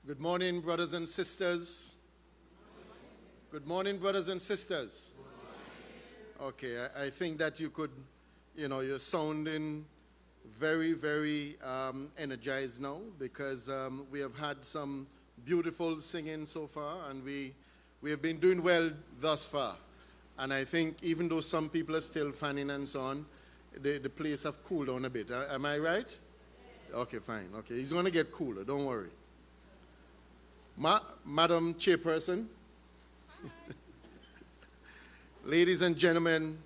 Good morning, brothers and sisters. Good morning, brothers and sisters. Okay, I think that you could, you're sounding very, very energized now because we have had some beautiful singing so far, and we have been doing well thus far. And I think even though some people are still fanning and so on, the place have cooled down a bit. Am I right? Okay, fine. Okay, he's going to get cooler, don't worry. Madam Chairperson, ladies and gentlemen,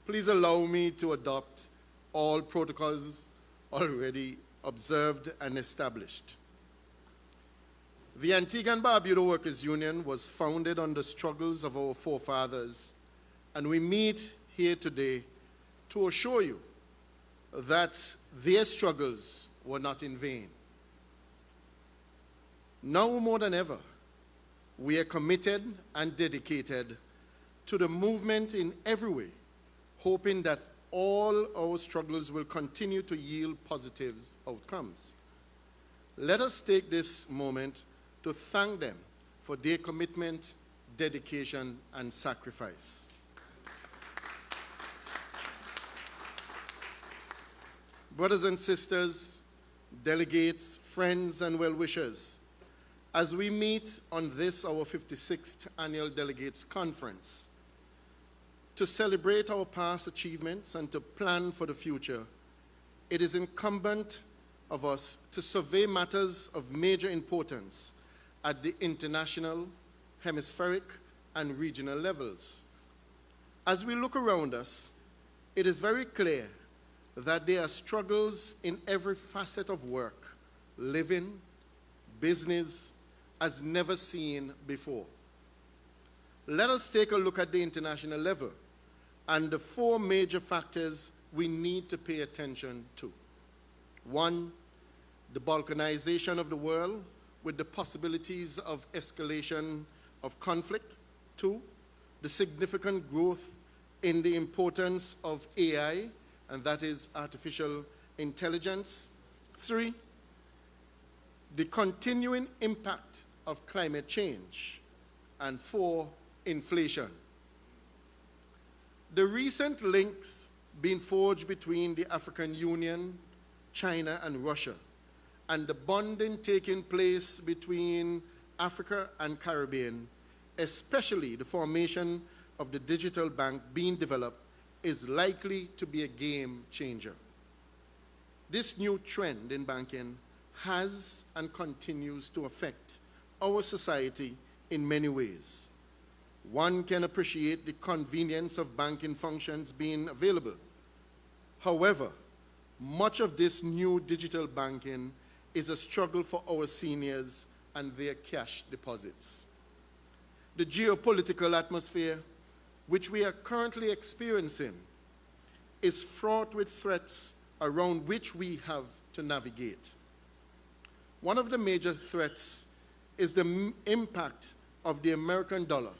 please allow me to adopt all protocols already observed and established. The Antigua and Barbuda Workers Union was founded on the struggles of our forefathers, and we meet here today to assure you that their struggles were not in vain. Now more than ever, we are committed and dedicated to the movement in every way, hoping that all our struggles will continue to yield positive outcomes. Let us take this moment to thank them for their commitment, dedication, and sacrifice. Brothers and sisters, delegates, friends, and well-wishers, as we meet on this, our 56th Annual Delegates Conference, to celebrate our past achievements and to plan for the future, it is incumbent of us to survey matters of major importance at the international, hemispheric, and regional levels. As we look around us, it is very clear that there are struggles in every facet of work, living, business, as never seen before. Let us take a look at the international level and the four major factors we need to pay attention to. One, the balkanization of the world with the possibilities of escalation of conflict. Two, the significant growth in the importance of AI, and that is artificial intelligence. Three, the continuing impact of climate change. And four, inflation. The recent links being forged between the African Union, China, and Russia, and the bonding taking place between Africa and Caribbean, especially the formation of the digital bank being developed, is likely to be a game changer. This new trend in banking has and continues to affect our society in many ways. One can appreciate the convenience of banking functions being available. However, much of this new digital banking is a struggle for our seniors and their cash deposits. The geopolitical atmosphere, which we are currently experiencing, is fraught with threats around which we have to navigate. One of the major threats is the impact of the American dollar,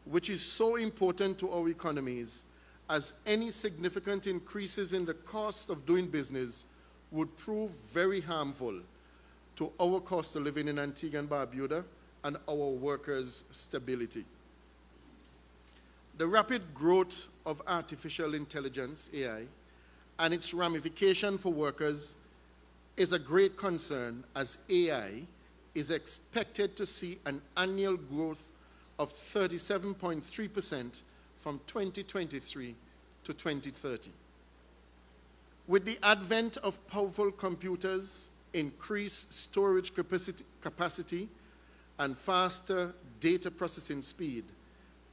which is so important to our economies, as any significant increases in the cost of doing business would prove very harmful to our cost of living in Antigua and Barbuda and our workers' stability. The rapid growth of artificial intelligence, AI, and its ramification for workers is a great concern, as AI is expected to see an annual growth of 37.3% from 2023 to 2030. With the advent of powerful computers, increased storage capacity, and faster data processing speed,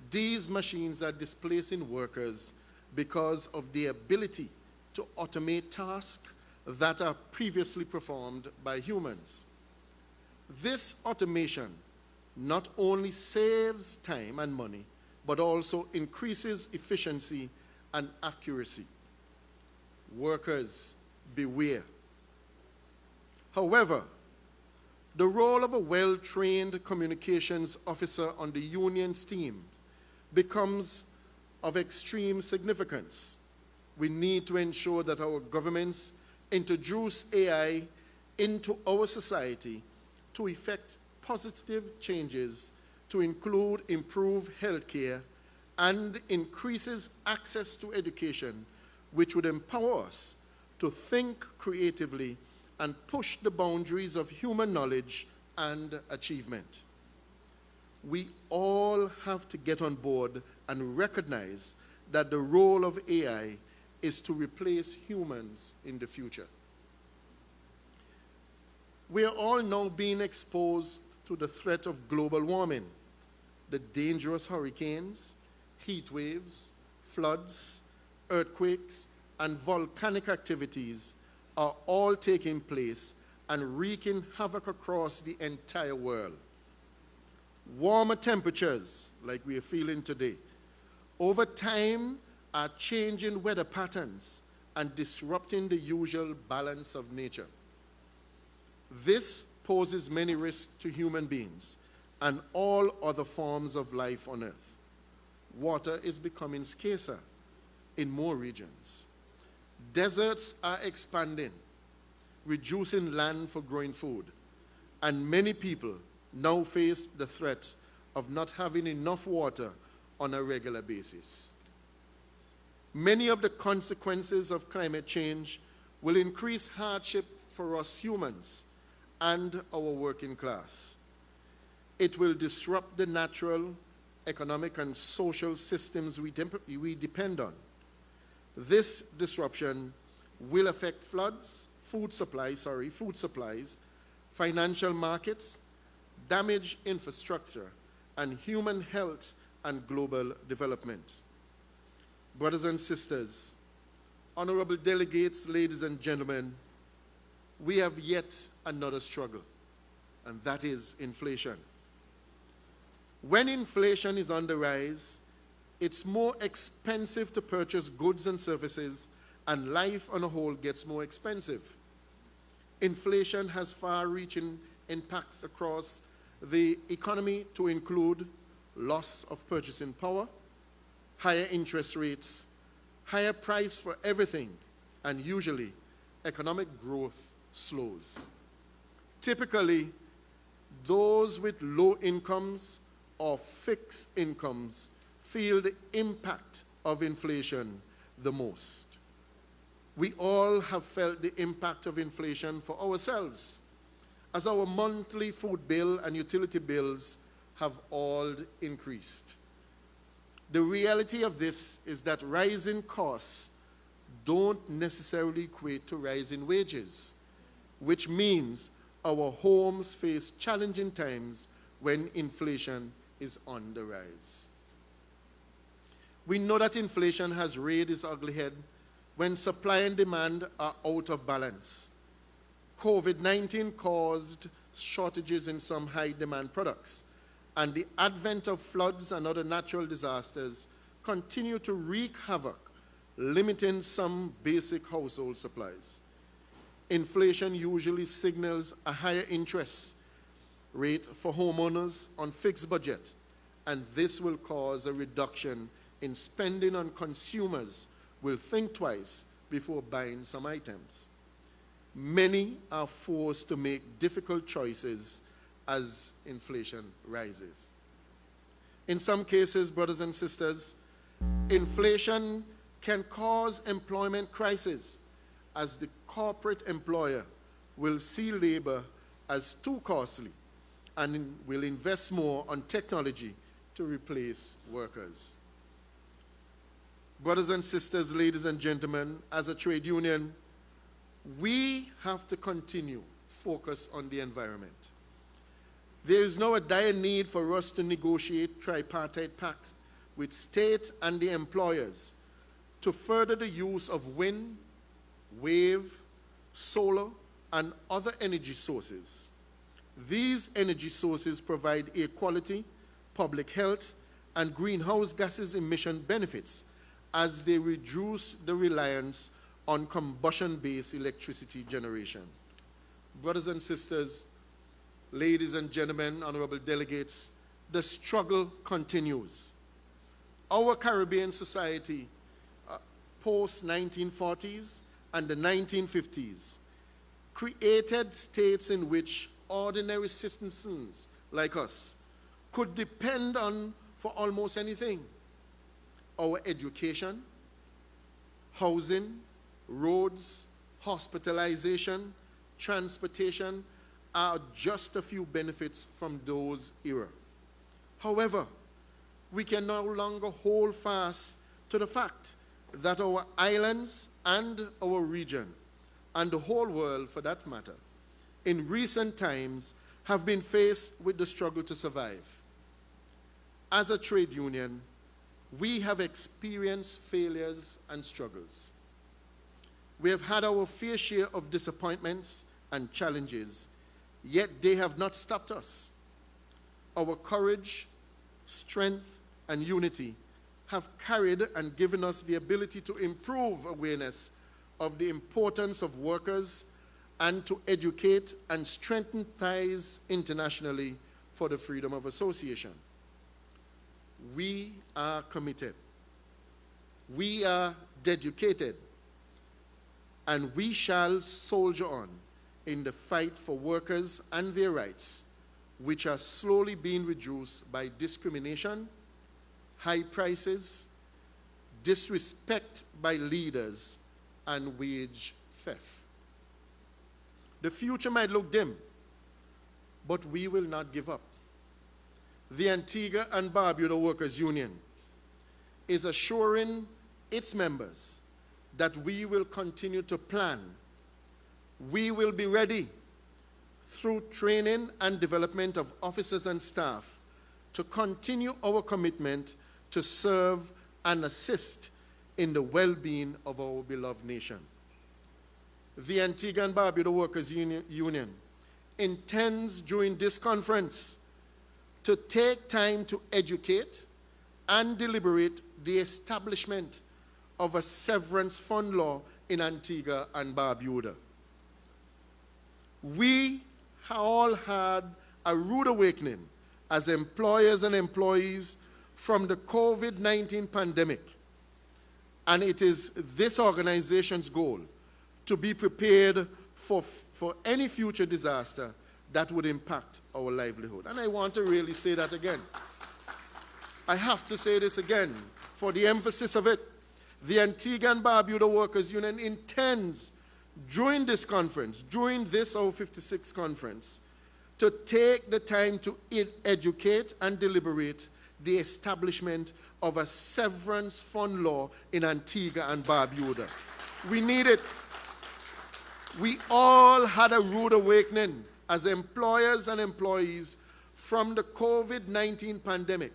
these machines are displacing workers because of the ability to automate tasks that are previously performed by humans. This automation not only saves time and money, but also increases efficiency and accuracy. Workers, beware. However, the role of a well-trained communications officer on the union's team becomes of extreme significance. We need to ensure that our governments introduce AI into our society to effect positive changes to include improved health care and increases access to education, which would empower us to think creatively and push the boundaries of human knowledge and achievement. We all have to get on board and recognize that the role of AI is to replace humans in the future. We are all now being exposed to the threat of global warming, the dangerous hurricanes, heat waves, floods, earthquakes, and volcanic activities are all taking place and wreaking havoc across the entire world. Warmer temperatures, like we are feeling today, over time are changing weather patterns and disrupting the usual balance of nature. This poses many risks to human beings and all other forms of life on Earth. Water is becoming scarcer in more regions. Deserts are expanding, reducing land for growing food, and many people now face the threat of not having enough water on a regular basis. Many of the consequences of climate change will increase hardship for us humans and our working class. It will disrupt the natural, economic, and social systems we depend on. This disruption will affect food supplies, financial markets, damage infrastructure, and human health and global development. Brothers and sisters, honorable delegates, ladies and gentlemen, we have yet another struggle, and that is inflation. When inflation is on the rise, it's more expensive to purchase goods and services, and life on a whole gets more expensive. Inflation has far-reaching impacts across the economy to include loss of purchasing power, higher interest rates, higher price for everything, and usually economic growth slows. Typically, those with low incomes or fixed incomes feel the impact of inflation the most. We all have felt the impact of inflation for ourselves, as our monthly food bill and utility bills have all increased. The reality of this is that rising costs don't necessarily equate to rising wages, which means our homes face challenging times when inflation is on the rise. We know that inflation has reared its ugly head when supply and demand are out of balance. COVID-19 caused shortages in some high-demand products, and the advent of floods and other natural disasters continue to wreak havoc, limiting some basic household supplies. Inflation usually signals a higher interest rate for homeowners on fixed budget, and this will cause a reduction in spending on consumers will think twice before buying some items. Many are forced to make difficult choices as inflation rises. In some cases, brothers and sisters, inflation can cause employment crisis, as the corporate employer will see labor as too costly and will invest more on technology to replace workers. Brothers and sisters, ladies and gentlemen, as a trade union, we have to continue focus on the environment. There is now a dire need for us to negotiate tripartite pacts with states and the employers to further the use of wind, wave, solar, and other energy sources. These energy sources provide air quality, public health, and greenhouse gases emission benefits as they reduce the reliance on combustion-based electricity generation. Brothers and sisters, ladies and gentlemen, honorable delegates, the struggle continues. Our Caribbean society, post-1940s and the 1950s, created states in which ordinary citizens like us could depend on for almost anything. Our education, housing, roads, hospitalization, transportation are just a few benefits from those era. However, we can no longer hold fast to the fact that our islands and our region, and the whole world for that matter, in recent times have been faced with the struggle to survive. As a trade union, we have experienced failures and struggles. We have had our fair share of disappointments and challenges, yet they have not stopped us. Our courage, strength, and unity have carried and given us the ability to improve awareness of the importance of workers and to educate and strengthen ties internationally for the freedom of association. We are committed. We are dedicated. And we shall soldier on in the fight for workers and their rights, which are slowly being reduced by discrimination, high prices, disrespect by leaders, and wage theft. The future might look dim, but we will not give up. The Antigua and Barbuda Workers Union is assuring its members that we will continue to plan. We will be ready through training and development of officers and staff to continue our commitment to serve and assist in the well-being of our beloved nation. The Antigua and Barbuda Workers Union intends during this conference to take time to educate and deliberate the establishment of a severance fund law in Antigua and Barbuda. We all had a rude awakening as employers and employees from the COVID-19 pandemic, and it is this organization's goal to be prepared for any future disaster that would impact our livelihood. And I want to really say that again. I have to say this again for the emphasis of it. The Antigua and Barbuda Workers Union intends during this conference, during this our 56th conference, to take the time to educate and deliberate the establishment of a severance fund law in Antigua and Barbuda. We need it. We all had a rude awakening as employers and employees from the COVID-19 pandemic,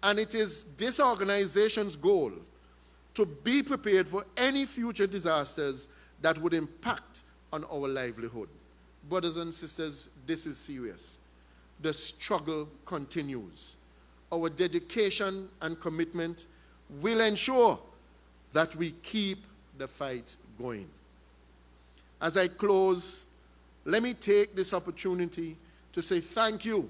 and it is this organization's goal to be prepared for any future disasters that would impact on our livelihood. Brothers and sisters, this is serious. The struggle continues. Our dedication and commitment will ensure that we keep the fight going. As I close, let me take this opportunity to say thank you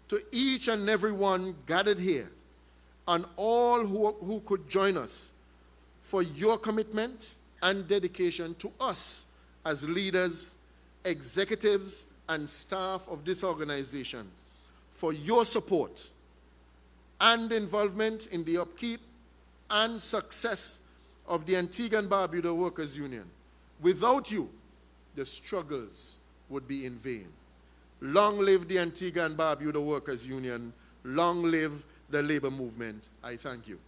to each and every one gathered here and all who could join us for your commitment and dedication to us as leaders, executives, and staff of this organization, for your support and involvement in the upkeep and success of the Antigua and Barbuda Workers Union. Without you, the struggles would be in vain. Long live the Antigua and Barbuda Workers Union. Long live the labor movement. I thank you.